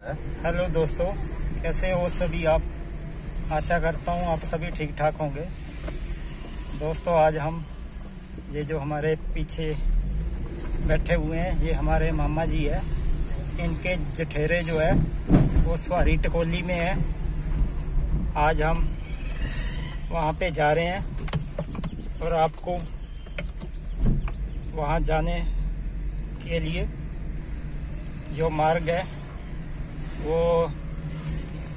Hello दोस्तों, कैसे हो सभी आप। आशा करता हूँ आप सभी ठीक ठाक होंगे। दोस्तों, आज हम ये जो हमारे पीछे बैठे हुए हैं ये हमारे मामा जी है। इनके जठेरे जो है वो स्वारी टकोली में है। आज हम वहाँ पे जा रहे हैं और आपको वहाँ जाने के लिए जो मार्ग है वो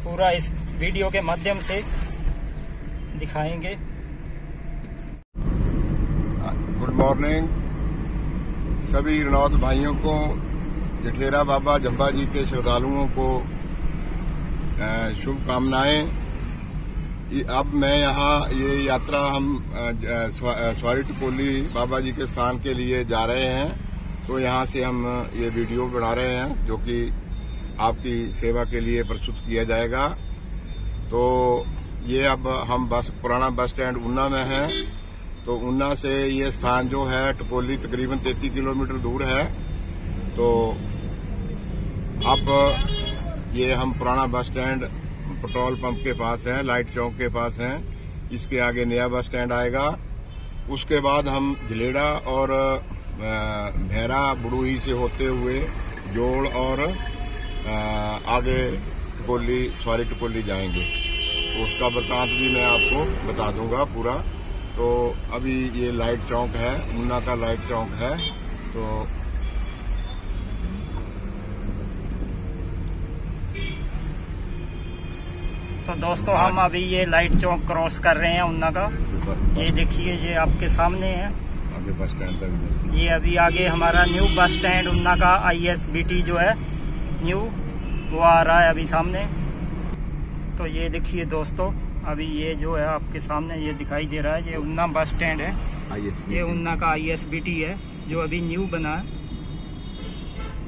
पूरा इस वीडियो के माध्यम से दिखाएंगे। गुड मॉर्निंग सभी रनौत भाइयों को, जठेरा बाबा जम्बा जी के श्रद्धालुओं को शुभकामनाएं। अब मैं यहाँ ये यात्रा हम स्वारी टकोली बाबा जी के स्थान के लिए जा रहे हैं, तो यहाँ से हम ये वीडियो बना रहे हैं जो कि आपकी सेवा के लिए प्रस्तुत किया जाएगा। तो ये अब हम पुराना बस स्टैंड ऊना में है, तो ऊना से ये स्थान जो है टकोली तकरीबन 33 किलोमीटर दूर है। तो अब ये हम पुराना बस स्टैंड पेट्रोल पंप के पास हैं, लाइट चौक के पास हैं। इसके आगे नया बस स्टैंड आएगा। उसके बाद हम झलेड़ा और भैरा बुड़ुही से होते हुए जोड़ और आगे टकोली स्वारी टकोली जाएंगे। तो उसका वृतांत भी मैं आपको बता दूंगा पूरा। तो अभी ये लाइट चौक है, ऊना का लाइट चौक है। तो दोस्तों, हम अभी ये लाइट चौक क्रॉस कर रहे हैं ऊना का। ये देखिए, ये आपके सामने है आगे बस स्टैंड तक। ये अभी आगे हमारा न्यू बस स्टैंड ऊना का ISBT जो है न्यू, वो आ रहा है अभी सामने। तो ये देखिए दोस्तों, अभी ये जो है आपके सामने ये दिखाई दे रहा है, ये ऊना बस स्टैंड है। ये ऊना का ISBT है जो अभी न्यू बना है।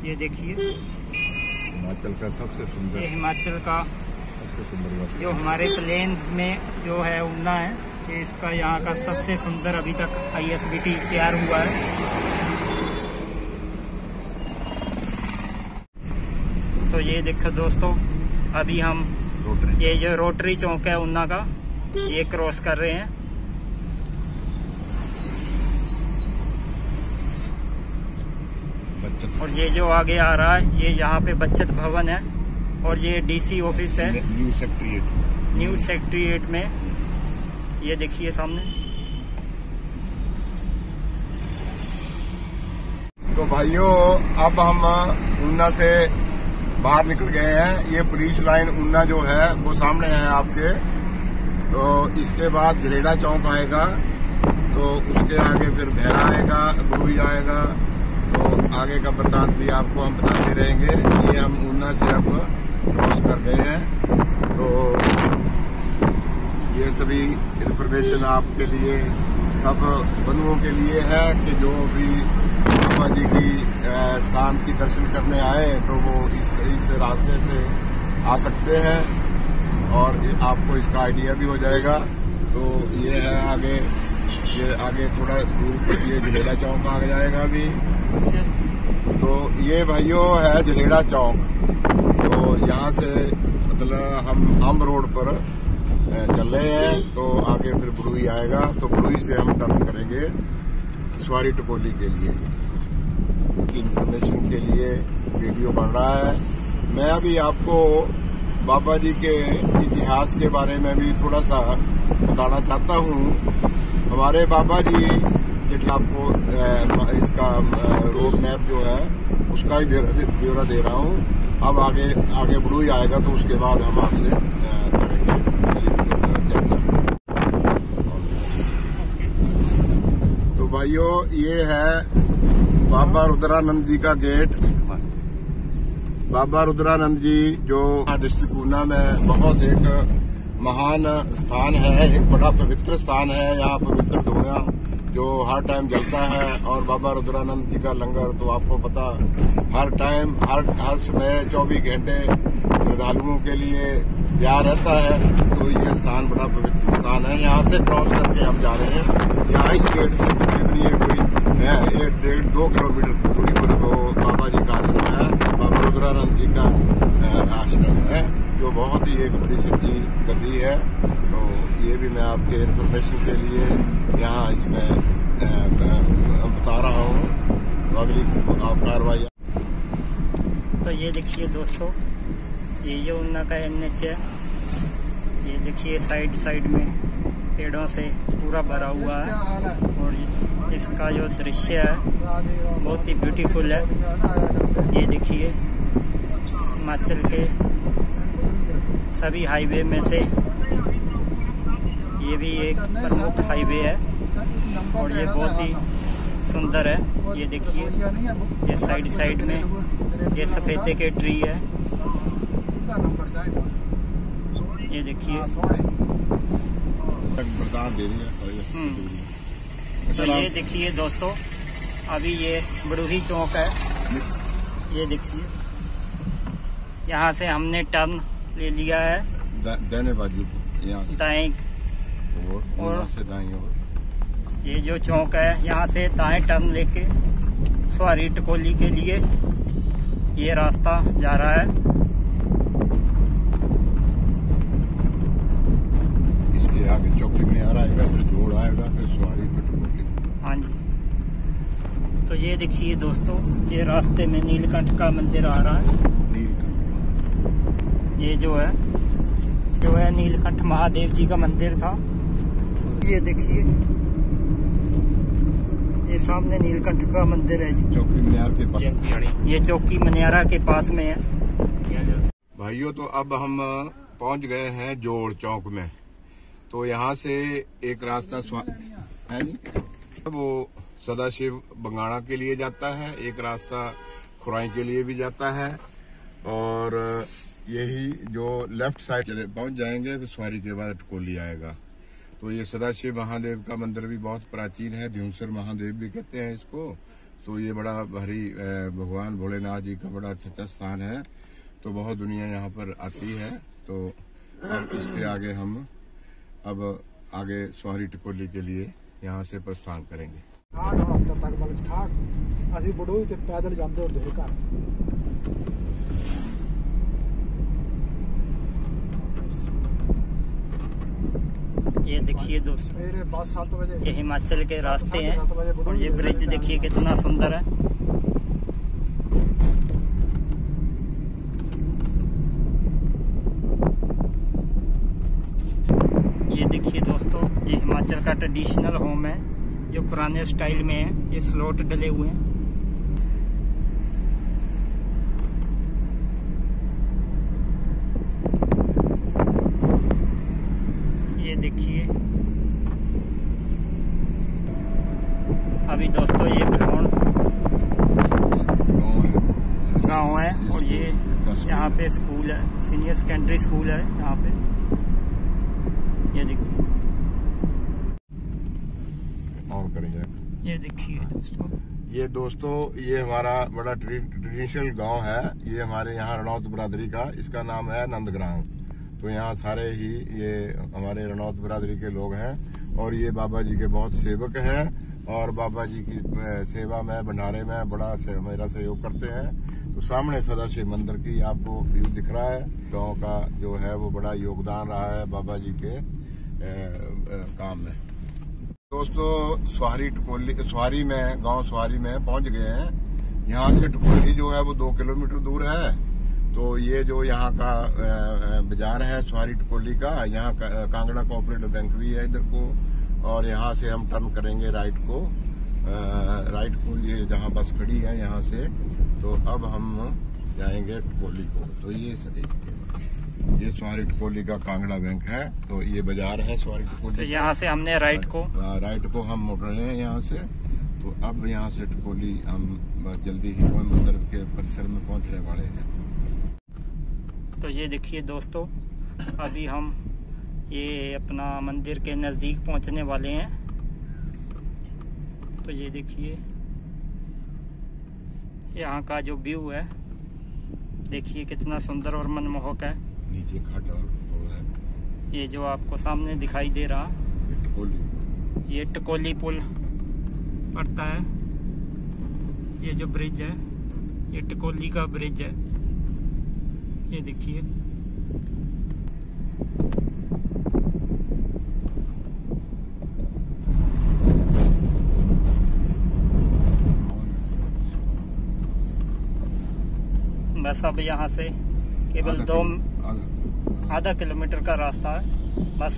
ये देखिए, हिमाचल का सबसे सुंदर, ये हिमाचल का सबसे सुंदर जो हमारे प्लेन में जो है ऊना है, ये इसका यहाँ का सबसे सुंदर अभी तक ISBT तैयार हुआ है। तो ये देखो दोस्तों, अभी हम ये जो रोटरी चौक है ऊना का, ये क्रॉस कर रहे हैं। और ये जो आगे आ रहा है ये यहाँ पे बचत भवन है और ये DC ऑफिस है न्यू सेक्रेटेरिएट में। ये देखिए सामने। तो भाइयों, अब हम ऊना से बाहर निकल गए हैं। ये पुलिस लाइन ऊना जो है वो सामने है आपके। तो इसके बाद झलेड़ा चौक आएगा, तो उसके आगे फिर भैरा आएगा, बुड़ुही आएगा। तो आगे का वृतांत भी आपको हम बताते रहेंगे। ये हम ऊना से अब क्रॉस कर गए हैं। तो ये सभी इन्फॉर्मेशन आपके लिए, सब बंधुओं के लिए है कि जो भी बाबा जी की स्थान की दर्शन करने आए तो वो इस रास्ते से आ सकते हैं और आपको इसका आइडिया भी हो जाएगा। तो ये है आगे, ये आगे थोड़ा दूर पर ये झलेड़ा चौक आ जाएगा अभी। तो ये भाइयों है झलेड़ा चौक। तो यहाँ से मतलब हम अम्ब रोड पर चल रहे हैं, तो आगे फिर बुड़ुही आएगा। तो बुड़ुही से हम टर्न करेंगे स्वारी टकोली के लिए। इन्फॉर्मेशन के लिए वीडियो बन रहा है। मैं अभी आपको बाबा जी के इतिहास के बारे में भी थोड़ा सा बताना चाहता हूँ। हमारे बाबा जी जो आपको इसका रोड मैप जो है उसका ही ब्यौरा दे रहा हूँ। अब आगे बुड़ुही आएगा, तो उसके बाद हम आपसे करेंगे चर्चा। तो भाइयों, ये है बाबा रुद्रानंद जी का गेट। बाबा रुद्रानंद जी जो डिस्ट्रिक्ट ऊना में बहुत एक महान स्थान है, एक बड़ा पवित्र स्थान है। यहाँ पवित्र धुआं जो हर टाइम जलता है, और बाबा रुद्रानंद जी का लंगर तो आपको पता हर टाइम हर समय 24 घंटे श्रद्धालुओं के लिए तैयार रहता है। तो ये स्थान बड़ा पवित्र स्थान है। यहाँ से क्रॉस करके हम जा रहे हैं। यहाँ इस गेट से तकरीबन ये कोई 1.5-2 किलोमीटर दूरी पर वो बाबा जी का आश्रम है। बाबा रुद्रानंद जी का तो बहुत ही एक बड़ी सच्ची गद्दी है। तो ये भी मैं आपके इंफॉर्मेशन के लिए यहाँ इसमें बता रहा हूँ। तो अगली कार्रवाई। तो ये देखिए दोस्तों, ये जो उन्ना का NH है, ये देखिए साइड में पेड़ों से पूरा भरा हुआ है और इसका जो दृश्य है बहुत ही ब्यूटीफुल है। ये देखिए हिमाचल के सभी हाईवे में से ये भी एक प्रमुख हाईवे है और ये बहुत ही सुंदर है। ये देखिए ये साइड में ये सफेदे के ट्री है। ये देखिए तो ये देखिए दोस्तों, अभी ये बड़ूही चौक है। ये देखिए यहाँ से हमने टर्न ले लिया है दाएं बाजू, दाएं और से दाएं। और ये जो चौक है यहाँ से दाएं टर्न लेके स्वारी टकोली के लिए ये रास्ता जा रहा है। इसके आगे चौकी में आ आएगा, फिर जोड़ आएगा, फिर स्वारी, फिर टकोली। हाँ जी। तो ये देखिए दोस्तों, ये रास्ते में नीलकंठ का मंदिर आ रहा है। ये जो है नीलकंठ महादेव जी का मंदिर था। ये देखिए ये सामने नीलकंठ का मंदिर है जी, चौकी मनियार के पास। ये चौकी मनियारा के पास में है भाइयों। तो अब हम पहुंच गए हैं जोड़ चौक में। तो यहाँ से एक रास्ता है जी, वो सदाशिव बंगाणा के लिए जाता है, एक रास्ता खुराई के लिए भी जाता है। और यही जो लेफ्ट साइड चले पहुंच जाएंगे, फिर स्वारी के बाद टकोली आएगा। तो ये सदाशिव महादेव का मंदिर भी बहुत प्राचीन है, ध्यूसर महादेव भी कहते हैं इसको। तो ये बड़ा भारी भगवान भोलेनाथ जी का बड़ा सच्चा स्थान है। तो बहुत दुनिया यहाँ पर आती है। तो अब इसके आगे हम आगे स्वारी टकोली के लिए यहाँ से प्रस्थान करेंगे। पैदल जाते होते घर। ये देखिए दोस्तों, ये हिमाचल के रास्ते हैं और ये ब्रिज देखिए कितना सुंदर है। ये देखिए दोस्तों, ये हिमाचल का ट्रेडिशनल होम है जो पुराने स्टाइल में है। ये स्लॉट डले हुए हैं। ये देखिए अभी दोस्तों ये बिलौन गाँव है और ये यहाँ पे स्कूल है, सीनियर सेकेंडरी स्कूल है यहाँ पे। ये देखिए और करेंगे। ये देखिए दोस्तों, ये हमारा बड़ा ट्रेडिशनल गांव है। ये हमारे यहाँ रणौत बरादरी का, इसका नाम है नंदग्राम। तो यहाँ सारे ही ये हमारे रणौत बरादरी के लोग हैं और ये बाबा जी के बहुत सेवक हैं और बाबा जी की सेवा में भंडारे में बड़ा मेरा सहयोग करते हैं। तो सामने सदाशिव मंदिर की आपको व्यू दिख रहा है। गांव का जो है वो बड़ा योगदान रहा है बाबा जी के काम में। दोस्तों स्वारी में गांव स्वारी में पहुंच गए हैं। यहाँ से टकोली जो है वो 2 किलोमीटर दूर है। तो ये जो यहाँ का बाजार है स्वारी टकोली का, यहाँ कांगड़ा कोऑपरेटिव बैंक भी है इधर को। और यहाँ से हम टर्न करेंगे राइट को, ये जहाँ बस खड़ी है यहाँ से। तो अब हम जाएंगे टकोली को। तो ये स्वारी टकोली का कांगड़ा बैंक है। तो ये बाजार है स्वारी टकोली। तो यहाँ से हमने राइट को हम मुड़ रहे हैं यहाँ से। तो अब यहाँ से टकोली हम जल्दी ही मंदिर के परिसर में पहुँचने वाले हैं। तो ये देखिए दोस्तों, अभी हम ये अपना मंदिर के नज़दीक पहुंचने वाले हैं। तो ये देखिए यहाँ का जो व्यू है, देखिए कितना सुंदर और मनमोहक है। नीचे घाट और है। ये जो आपको सामने दिखाई दे रहा, ये टकोली पुल पड़ता है। ये जो ब्रिज है, ये टकोली का ब्रिज है। ये देखिए बस अब यहाँ से केवल आधा किलोमीटर का रास्ता है बस।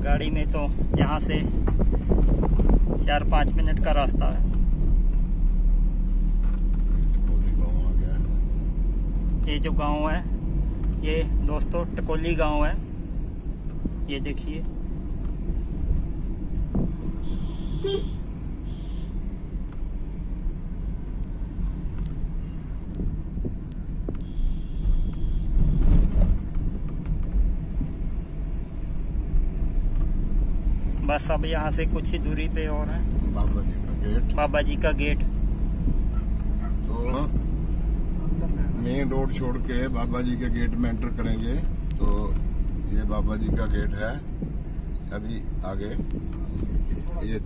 गाड़ी में तो यहाँ से 4-5 मिनट का रास्ता है। ये जो गांव है ये दोस्तों टकोली गांव है। ये देखिए बस अब यहाँ से कुछ ही दूरी पे और है बाबा जी का गेट। तो मेन रोड छोड़ के बाबा जी के गेट में एंटर करेंगे तो ये बाबा जी का गेट है। अभी आगे ये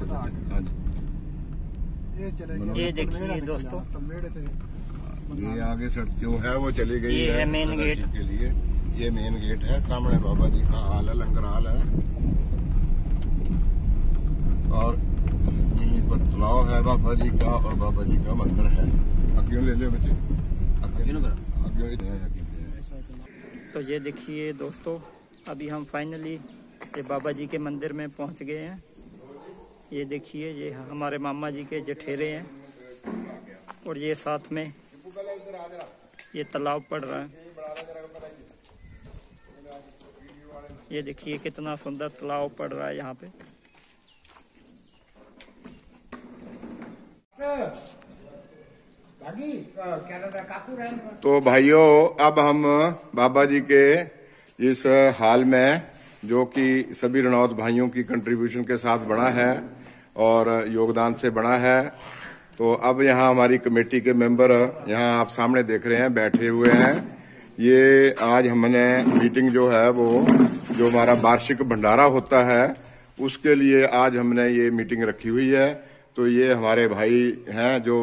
ये देखिए दोस्तों ये आगे सड़क जो है वो चली गई ये है मेन गेट के लिए। ये मेन गेट है। सामने बाबा जी का हाल है, लंगर हाल है और यहीं पर तालाब है बाबा जी का और बाबा जी का मंदिर है। अग्यों ले लो बच्चे, तो ये देखिए दोस्तों अभी हम फाइनली ये बाबा जी के मंदिर में पहुंच गए हैं। ये देखिए ये हमारे मामा जी के जठेरे हैं और ये साथ में ये तालाब पड़ रहा है। ये देखिए कितना सुंदर तालाब पड़ रहा है यहाँ पे। तो भाइयों अब हम बाबा जी के इस हाल में जो कि सभी रणौत भाइयों की कंट्रीब्यूशन के साथ बना है और योगदान से बना है, तो अब यहाँ हमारी कमेटी के मेंबर यहाँ आप सामने देख रहे हैं बैठे हुए हैं। ये आज हमने मीटिंग जो है वो जो हमारा वार्षिक भंडारा होता है उसके लिए आज हमने ये मीटिंग रखी हुई है। तो ये हमारे भाई हैं जो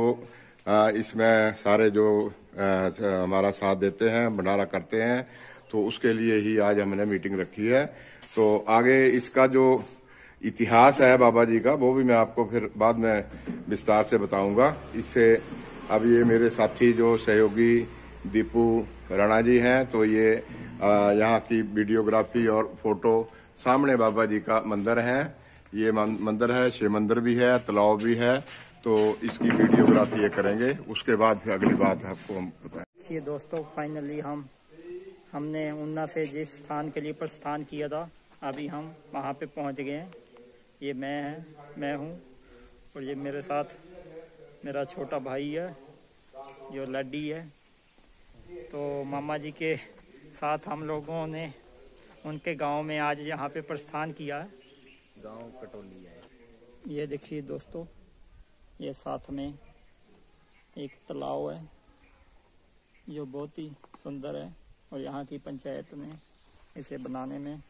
इसमें सारे जो हमारा साथ देते हैं, भंडारा करते हैं, तो उसके लिए ही आज हमने मीटिंग रखी है। तो आगे इसका जो इतिहास है बाबा जी का वो भी मैं आपको फिर बाद में विस्तार से बताऊंगा। इससे अब ये मेरे साथी जो सहयोगी दीपू राणा जी हैं, तो ये यहाँ की वीडियोग्राफी और फोटो सामने बाबा जी का मंदिर है। ये मंदिर है, शिव मंदिर भी है, तालाब भी है, तो इसकी वीडियोग्राफी ये करेंगे। उसके बाद फिर अगली बात आपको हम बताएं। ये दोस्तों फाइनली हमने ऊना से जिस स्थान के लिए प्रस्थान किया था अभी हम वहाँ पे पहुँच गए हैं। ये मैं हूँ और ये मेरे साथ मेरा छोटा भाई है जो लड्डी है। तो मामा जी के साथ हम लोगों ने उनके गांव में आज यहाँ पे प्रस्थान किया है। गांव कटोली है। ये देखिए दोस्तों ये साथ में एक तालाब है जो बहुत ही सुंदर है और यहाँ की पंचायत में इसे बनाने में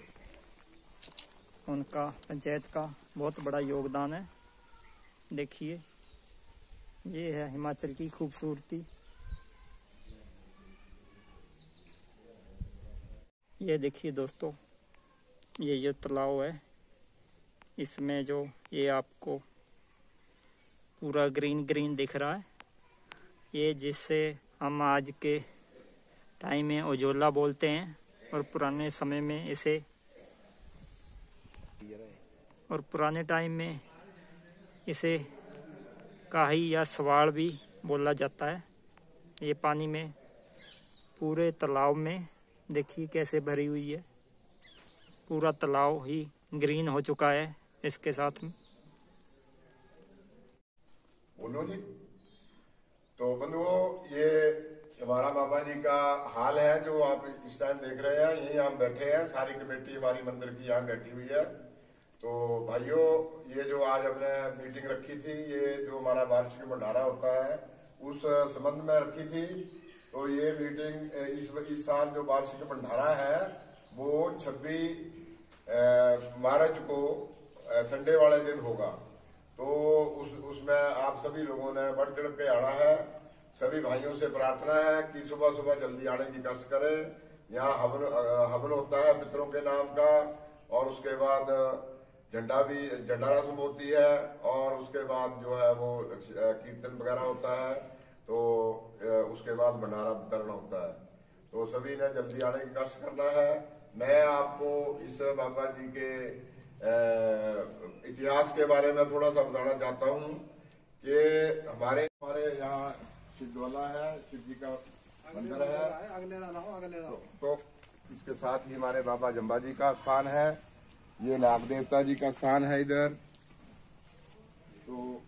उनका पंचायत का बहुत बड़ा योगदान है। देखिए ये है हिमाचल की खूबसूरती। ये देखिए दोस्तों ये तालाब है, इसमें जो ये आपको पूरा ग्रीन ग्रीन दिख रहा है, ये जिससे हम आज के टाइम में उजोला बोलते हैं और पुराने समय में इसे पुराने टाइम में इसे काही या सवाड़ भी बोला जाता है। ये पानी में पूरे तालाब में देखिए कैसे भरी हुई है, पूरा तालाब ही ग्रीन हो चुका है इसके साथ में। बोलो जी। तो बंधुओं ये हमारा बाबा जी का हाल है जो आप इस टाइम देख रहे हैं। यहीं हम बैठे हैं, सारी कमेटी हमारी मंदिर की यहाँ बैठी हुई है। तो भाइयों ये जो आज हमने मीटिंग रखी थी, ये जो हमारा वार्षिक भंडारा होता है उस संबंध में रखी थी। तो ये मीटिंग इस साल जो वार्षिक भंडारा है वो 26 मार्च को संडे वाले दिन होगा। तो उसमें आप सभी लोगों ने बढ़ चढ़ के आना है। सभी भाइयों से प्रार्थना है कि सुबह सुबह जल्दी आने की कष्ट करें यहाँ हवन होता है पितरों के नाम का, और उसके बाद झंडा रस्म होती है, और उसके बाद जो है वो कीर्तन वगैरह होता है। तो उसके बाद भंडारा वितरण होता है। तो सभी ने जल्दी आने की कष्ट करना है। मैं आपको इस बाबा जी के इतिहास के बारे में थोड़ा सा बताना चाहता हूँ कि हमारे यहाँ शिवज्वाला है, शिव जी का मंदिर है। तो इसके साथ ही हमारे बाबा जम्बा जी का स्थान है, ये नाग देवता जी का स्थान है इधर। तो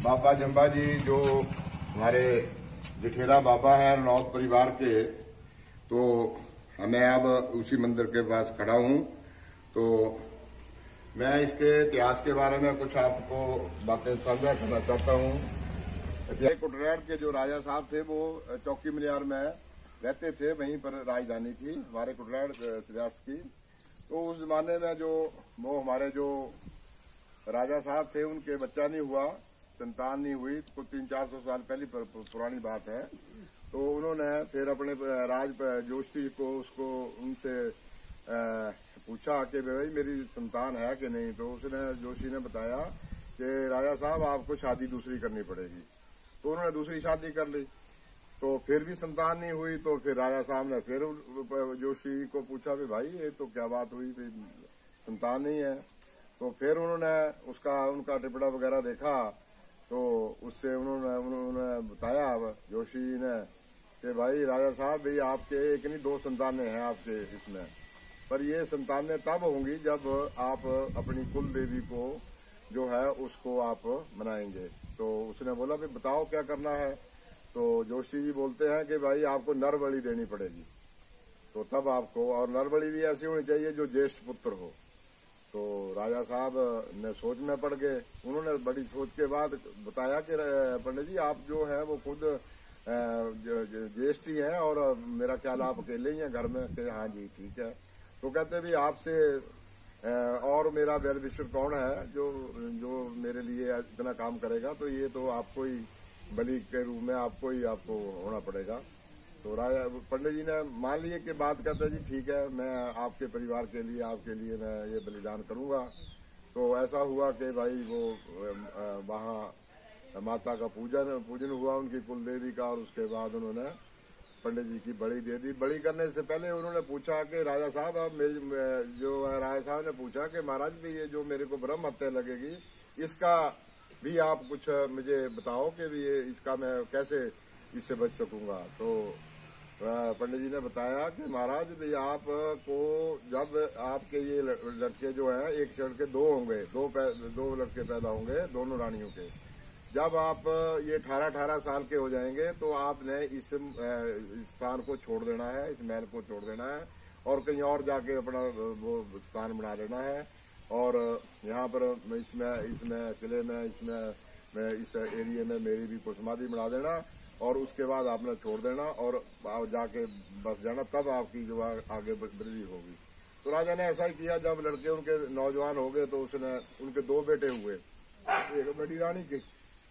बाबा जम्बा जी जो हमारे जिठेरा बाबा है रनौत परिवार के, तो मैं अब उसी मंदिर के पास खड़ा हूँ। तो मैं इसके इतिहास के बारे में कुछ आपको बातें साझा करना चाहता हूँ। कुटरेड़ के जो राजा साहब थे वो चौकी मनियार में रहते थे, वहीं पर राजधानी थी हमारे कुटरेड़ रियासत की। तो उस जमाने में जो वो हमारे जो राजा साहब थे उनके बच्चा नहीं हुआ, संतान नहीं हुई, कुछ 300-400 साल पहले पुरानी बात है। तो उन्होंने फिर अपने राज जोशी को उसको उनसे पूछा कि भाई मेरी संतान है कि नहीं। तो उसने जोशी ने बताया कि राजा साहब आपको शादी दूसरी करनी पड़ेगी। तो उन्होंने दूसरी शादी कर ली, तो फिर भी संतान नहीं हुई। तो फिर राजा साहब ने फिर जोशी को पूछा कि भाई ये तो क्या बात हुई, संतान नहीं है। तो फिर उन्होंने उनका टिपड़ा वगैरह देखा, तो उससे उन्होंने बताया जोशी ने कि भाई राजा साहब भाई आपके एक नहीं 2 संतानें हैं आपके इसमें, पर ये संतानें तब होंगी जब आप अपनी कुल देवी को जो है उसको आप मनाएंगे। तो उसने बोला भाई बताओ क्या करना है। तो जोशी जी बोलते हैं कि भाई आपको नर बलि देनी पड़ेगी, तो तब आपको, और नर बलि भी ऐसी होनी चाहिए जो ज्येष्ठ पुत्र हो। तो राजा साहब ने सोच में पड़ गए। उन्होंने बड़ी सोच के बाद बताया कि पंडित जी आप जो है वो खुद ज्येष्ठ ही हैं और मेरा ख्याल आप अकेले ही हैं घर में। कि हाँ जी ठीक है। तो कहते भी आपसे और मेरा वेल विश्व कौन है जो मेरे लिए इतना काम करेगा, तो ये तो आपको ही बलि के रूप में आपको होना पड़ेगा। तो राजा पंडित जी ने मान लिए कि बात कहते जी ठीक है, मैं आपके परिवार के लिए आपके लिए मैं ये बलिदान करूंगा। तो ऐसा हुआ कि भाई वो वहाँ माता का पूजन हुआ उनकी कुल देवी का, और उसके बाद उन्होंने पंडित जी की बलि दे दी। बलि करने से पहले उन्होंने पूछा कि राजा साहब अब राजा साहब ने पूछा कि महाराज भी ये जो मेरे को ब्रह्म हत्या लगेगी इसका भी आप कुछ मुझे बताओ कि भी ये इसका मैं कैसे इससे बच सकूंगा। तो पंडित जी ने बताया कि महाराज भी आपको जब आपके ये लड़के जो हैं एक से लड़के 2 होंगे, 2 लड़के पैदा होंगे दोनों रानियों के। जब आप ये 18-18 साल के हो जाएंगे तो आपने इस स्थान को छोड़ देना है, इस महल को छोड़ देना है और कहीं और जाके अपना वो स्थान बना लेना है। और यहाँ पर इसमें किले में इस एरिया में मेरी भी कुछ समाधि बना देना और उसके बाद आपने छोड़ देना और जाके बस जाना, तब आपकी जो आगे वृद्धि होगी। तो राजा ने ऐसा ही किया। जब लड़के उनके नौजवान हो गए तो उसने उनके 2 बेटे हुए, एक बड़ी रानी के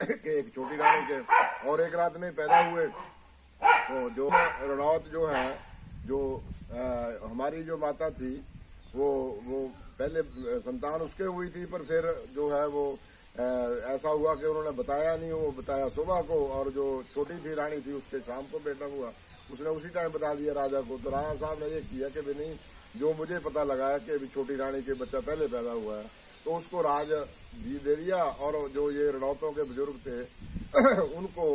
एक छोटी रानी के, और एक रात में पैदा हुए। तो जो रनौत जो है जो हमारी जो माता थी वो पहले संतान उसके हुई थी, पर फिर जो है वो ऐसा हुआ कि उन्होंने बताया नहीं, वो बताया सुबह को, और जो छोटी थी रानी थी उसके शाम को बेटा हुआ, उसने उसी टाइम बता दिया राजा को। तो राजा साहब ने ये किया कि भी नहीं, जो मुझे पता लगा है कि अभी छोटी रानी के बच्चा पहले पैदा हुआ है, तो उसको राज जी दे दिया। और जो ये रनौतों के बुजुर्ग थे उनको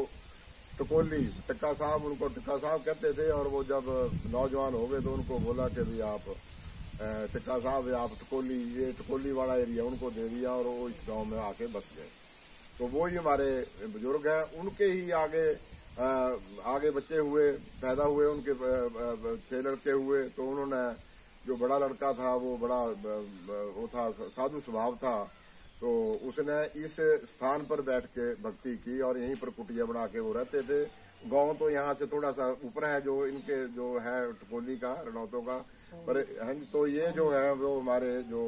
टकोली टिक्का साहब, उनको टिक्का साहब कहते थे। और वो जब नौजवान हो गए तो उनको बोला कि भी आप टिक्का साहब आप टकोली वाला एरिया उनको दे दिया और वो इस गांव में आके बस गए। तो वो ही हमारे बुजुर्ग हैं, उनके ही आगे बच्चे हुए, पैदा हुए, उनके 6 लड़के हुए। तो उन्होंने जो बड़ा लड़का था वो बड़ा वो था, साधु स्वभाव था। तो उसने इस स्थान पर बैठ के भक्ति की और यहीं पर कुटिया बना के वो रहते थे। गांव तो यहाँ से थोड़ा सा ऊपर है जो इनके जो है टकोली का, रनौतों का, पर तो ये जो है वो हमारे जो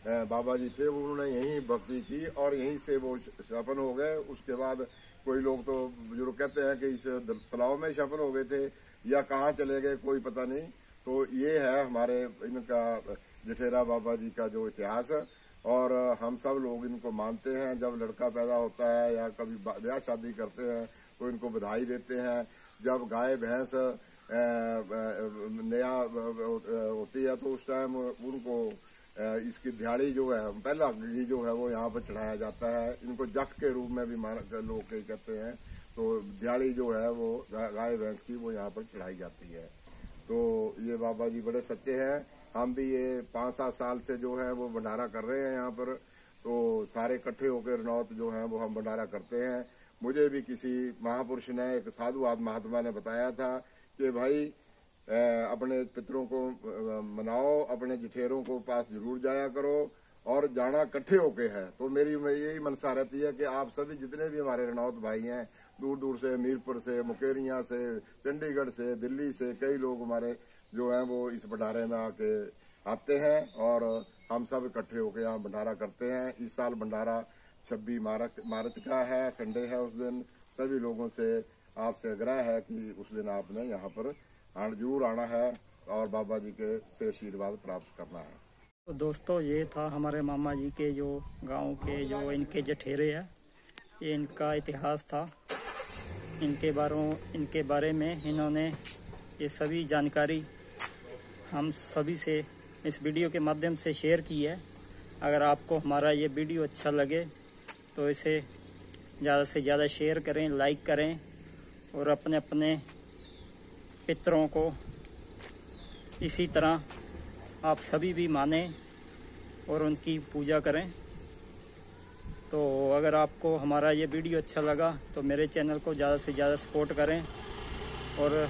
बाबा जी थे, उन्होंने यहीं भक्ति की और यहीं से वो शपन हो गए। उसके बाद कोई लोग तो बुजुर्ग कहते हैं कि इस तालाब में शपन हो गए थे या कहाँ चले गए, कोई पता नहीं। तो ये है हमारे इनका जठेरा बाबा जी का जो इतिहास है और हम सब लोग इनको मानते हैं। जब लड़का पैदा होता है या कभी ब्याह शादी करते हैं तो इनको बधाई देते हैं। जब गाय भैंस नया होती है तो उस टाइम उनको इसकी दिहाड़ी जो है, पहला घी जो है वो यहाँ पर चढ़ाया जाता है। इनको जख के रूप में भी लोग कई कहते हैं। तो दिहाड़ी जो है वो गाय भैंस की वो यहाँ पर चढ़ाई जाती है। तो ये बाबा जी बड़े सच्चे हैं। हम भी ये 5-7 साल से जो है वो भंडारा कर रहे हैं यहाँ पर। तो सारे इकट्ठे होकर रनौत जो है वो हम भंडारा करते हैं। मुझे भी किसी महापुरुष ने, एक साधु महात्मा ने बताया था कि भाई अपने पितरों को मनाओ, अपने जठेरों को पास जरूर जाया करो और जाना इकट्ठे होके है। तो मेरी यही मनसा रहती है कि आप सभी जितने भी हमारे रनौत भाई हैं, दूर दूर से, मीरपुर से, मुकेरिया से, चंडीगढ़ से, दिल्ली से, कई लोग हमारे जो हैं वो इस भंडारे में आते हैं और हम सब इकट्ठे होकर यहाँ भंडारा करते हैं। इस साल भंडारा 26 मार्च का है, संडे है। उस दिन सभी लोगों से आपसे आग्रह है कि उस दिन आपने यहाँ पर जरूर आना है और बाबा जी के से आशीर्वाद प्राप्त करना है। तो दोस्तों, ये था हमारे मामा जी के जो गांव के जो इनके जठेरे हैं, ये इनका इतिहास था। इनके बारे में इन्होंने ये सभी जानकारी हम सभी से इस वीडियो के माध्यम से शेयर की है। अगर आपको हमारा ये वीडियो अच्छा लगे तो इसे ज़्यादा से ज़्यादा शेयर करें, लाइक करें और अपने अपने पितरों को इसी तरह आप सभी भी मानें और उनकी पूजा करें। तो अगर आपको हमारा ये वीडियो अच्छा लगा तो मेरे चैनल को ज़्यादा से ज़्यादा सपोर्ट करें और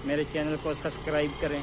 मेरे चैनल को सब्सक्राइब करें।